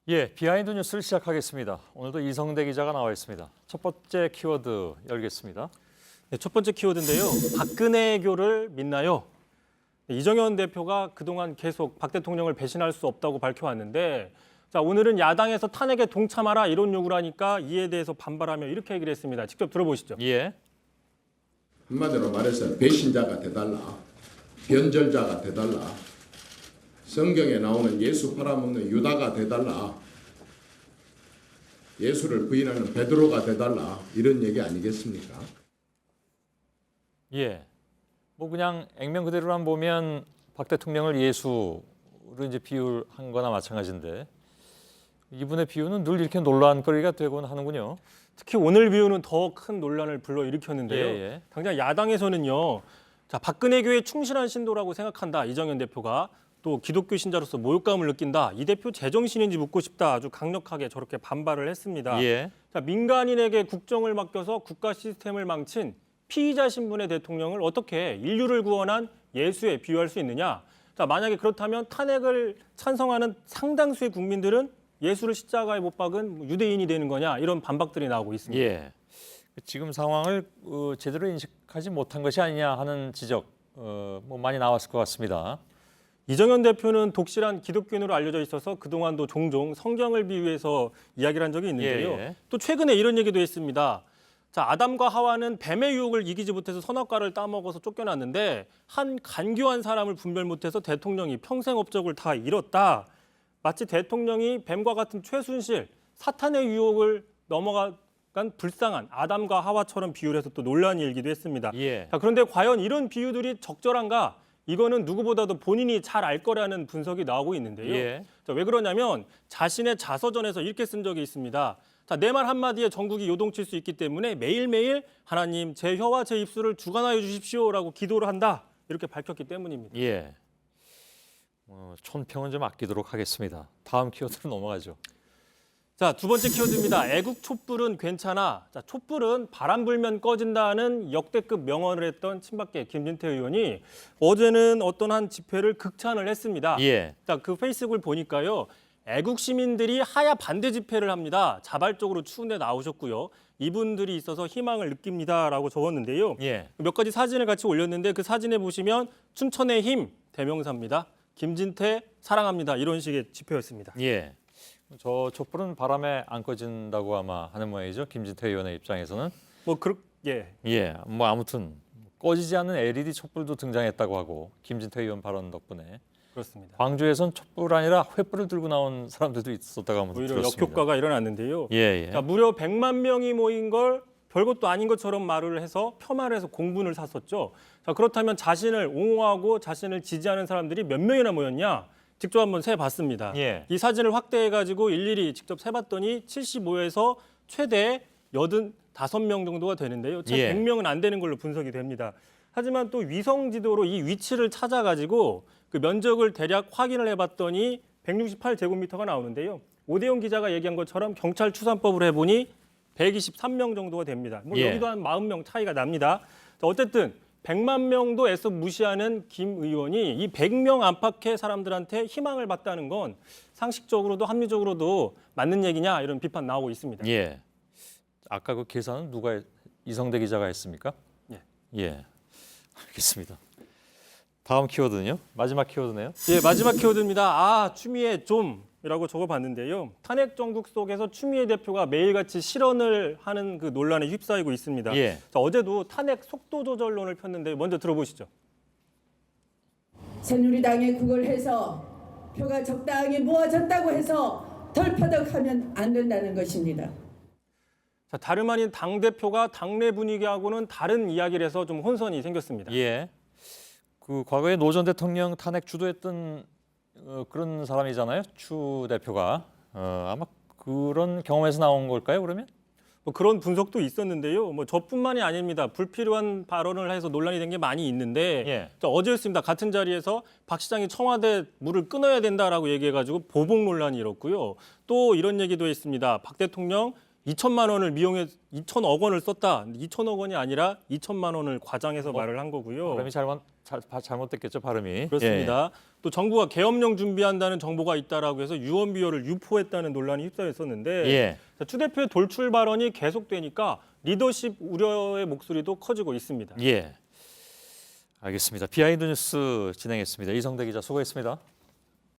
예, 비하인드 뉴스를 시작하겠습니다. 오늘도 이성대 기자가 나와 있습니다. 첫 번째 키워드 열겠습니다. 네, 첫 번째 키워드인데요. 박근혜교를 믿나요? 이정현 대표가 그동안 계속 박 대통령을 배신할 수 없다고 밝혀왔는데 자, 오늘은 야당에서 탄핵에 동참하라 이런 요구를 하니까 이에 대해서 반발하며 이렇게 얘기를 했습니다. 직접 들어보시죠. 예. 한마디로 말해서 배신자가 돼달라, 변절자가 돼달라, 성경에 나오는 예수 팔아먹는 유다가 돼달라, 예수를 부인하는 베드로가 돼달라 이런 얘기 아니겠습니까? 예. 뭐 그냥 액면 그대로만 보면 박 대통령을 예수로 이제 비유한 거나 마찬가지인데 이분의 비유는 늘 이렇게 논란거리가 되곤 하는군요. 특히 오늘 비유는 더 큰 논란을 불러일으켰는데요. 예. 당장 야당에서는요. 자, 박근혜교에 충실한 신도라고 생각한다. 이정현 대표가. 또 기독교 신자로서 모욕감을 느낀다. 이 대표 제정신인지 묻고 싶다. 아주 강력하게 저렇게 반발을 했습니다. 예. 자, 민간인에게 국정을 맡겨서 국가 시스템을 망친 피의자 신분의 대통령을 어떻게 인류를 구원한 예수에 비유할 수 있느냐. 자, 만약에 그렇다면 탄핵을 찬성하는 상당수의 국민들은 예수를 십자가에 못 박은 유대인이 되는 거냐 이런 반박들이 나오고 있습니다. 예. 지금 상황을 제대로 인식하지 못한 것이 아니냐 하는 지적 뭐 많이 나왔을 것 같습니다. 이정현 대표는 독실한 기독교인으로 알려져 있어서 그동안도 종종 성경을 비유해서 이야기를 한 적이 있는데요. 예. 또 최근에 이런 얘기도 했습니다. 자, 아담과 하와는 뱀의 유혹을 이기지 못해서 선악과를 따먹어서 쫓겨났는데 한 간교한 사람을 분별 못해서 대통령이 평생 업적을 다 잃었다. 마치 대통령이 뱀과 같은 최순실, 사탄의 유혹을 넘어간 불쌍한 아담과 하와처럼 비유를 해서 또 논란이 일기도 했습니다. 예. 자, 그런데 과연 이런 비유들이 적절한가? 이거는 누구보다도 본인이 잘 알 거라는 분석이 나오고 있는데요. 예. 자, 왜 그러냐면 자신의 자서전에서 이렇게 쓴 적이 있습니다. 자, 내 말 한마디에 전국이 요동칠 수 있기 때문에 매일매일 하나님 제 혀와 제 입술을 주관하여 주십시오라고 기도를 한다. 이렇게 밝혔기 때문입니다. 예. 촌평은 좀 아끼도록 하겠습니다. 다음 키워드로 넘어가죠. 자, 두 번째 키워드입니다. 애국 촛불은 괜찮아. 자, 촛불은 바람 불면 꺼진다는 역대급 명언을 했던 친박계 김진태 의원이 어제는 어떤 한 집회를 극찬을 했습니다. 예. 자, 그 페이스북을 보니까요. 애국 시민들이 하야 반대 집회를 합니다. 자발적으로 추운데 나오셨고요. 이분들이 있어서 희망을 느낍니다라고 적었는데요. 예. 몇 가지 사진을 같이 올렸는데 그 사진에 보시면 춘천의 힘 대명사입니다. 김진태 사랑합니다. 이런 식의 집회였습니다. 예. 저 촛불은 바람에 안 꺼진다고 아마 하는 모양이죠. 김진태 의원의 입장에서는. 예. 예. 뭐 아무튼 꺼지지 않는 LED 촛불도 등장했다고 하고 김진태 의원 발언 덕분에 그렇습니다. 광주에선 촛불 아니라 횃불을 들고 나온 사람들도 있었다고 하면 오히려 들었습니다. 역효과가 일어났는데요. 예. 자, 무려 100만 명이 모인 걸 별것도 아닌 것처럼 말을 해서 폄하를 해서 공분을 샀었죠. 자, 그렇다면 자신을 옹호하고 자신을 지지하는 사람들이 몇 명이나 모였냐? 직접 한번 세봤습니다. 예. 이 사진을 확대해가지고 일일이 직접 세봤더니 75에서 최대 85명 정도가 되는데요. 채 예. 100명은 안 되는 걸로 분석이 됩니다. 하지만 또 위성 지도로 이 위치를 찾아가지고 그 면적을 대략 확인을 해봤더니 168제곱미터가 나오는데요. 오대영 기자가 얘기한 것처럼 경찰 추산법으로 해보니 123명 정도가 됩니다. 뭐 예. 여기도 한 40명 차이가 납니다. 자, 어쨌든 100만 명도 애써 무시하는 김 의원이 이 100명 안팎의 사람들한테 희망을 받다는 건 상식적으로도 합리적으로도 맞는 얘기냐 이런 비판 나오고 있습니다. 예. 아까 그 계산은 누가 이성대 기자가 했습니까? 예. 예. 알겠습니다. 다음 키워드는요? 마지막 키워드네요. 예, 마지막 키워드입니다. 아, 추미애 좀이라고 적어봤는데요. 탄핵 정국 속에서 추미애 대표가 매일같이 실언을 하는 그 논란에 휩싸이고 있습니다. 예. 자, 어제도 탄핵 속도 조절론을 폈는데 먼저 들어보시죠. 새누리당에 그걸 해서 표가 적당히 모아졌다고 해서 덜퍼덕하면 안 된다는 것입니다. 자, 다름 아닌 당대표가 당내 분위기하고는 다른 이야기를 해서 좀 혼선이 생겼습니다. 예. 그 과거에 노 전 대통령 탄핵 주도했던 그런 사람이잖아요. 추 대표가 아마 그런 경험에서 나온 걸까요? 그러면? 뭐 그런 분석도 있었는데요. 뭐 저뿐만이 아닙니다. 불필요한 발언을 해서 논란이 된 게 많이 있는데 예. 자, 어제였습니다. 같은 자리에서 박 시장이 청와대 물을 끊어야 된다라고 얘기해가지고 보복 논란이 일었고요. 또 이런 얘기도 했습니다. 박 대통령 2천만 원을 미용해 2천억 원을 썼다. 2천억 원이 아니라 2천만 원을 과장해서 말을 한 거고요. 발음이 잘못됐겠죠, 발음이. 그렇습니다. 또 정부가 계엄령 준비한다는 정보가 있다라고 해서 유언비어를 유포했다는 논란이 휩싸였었는데 예. 자, 추 대표의 돌출 발언이 계속되니까 리더십 우려의 목소리도 커지고 있습니다. 예. 알겠습니다. 비하인드 뉴스 진행했습니다. 이성대 기자 수고했습니다.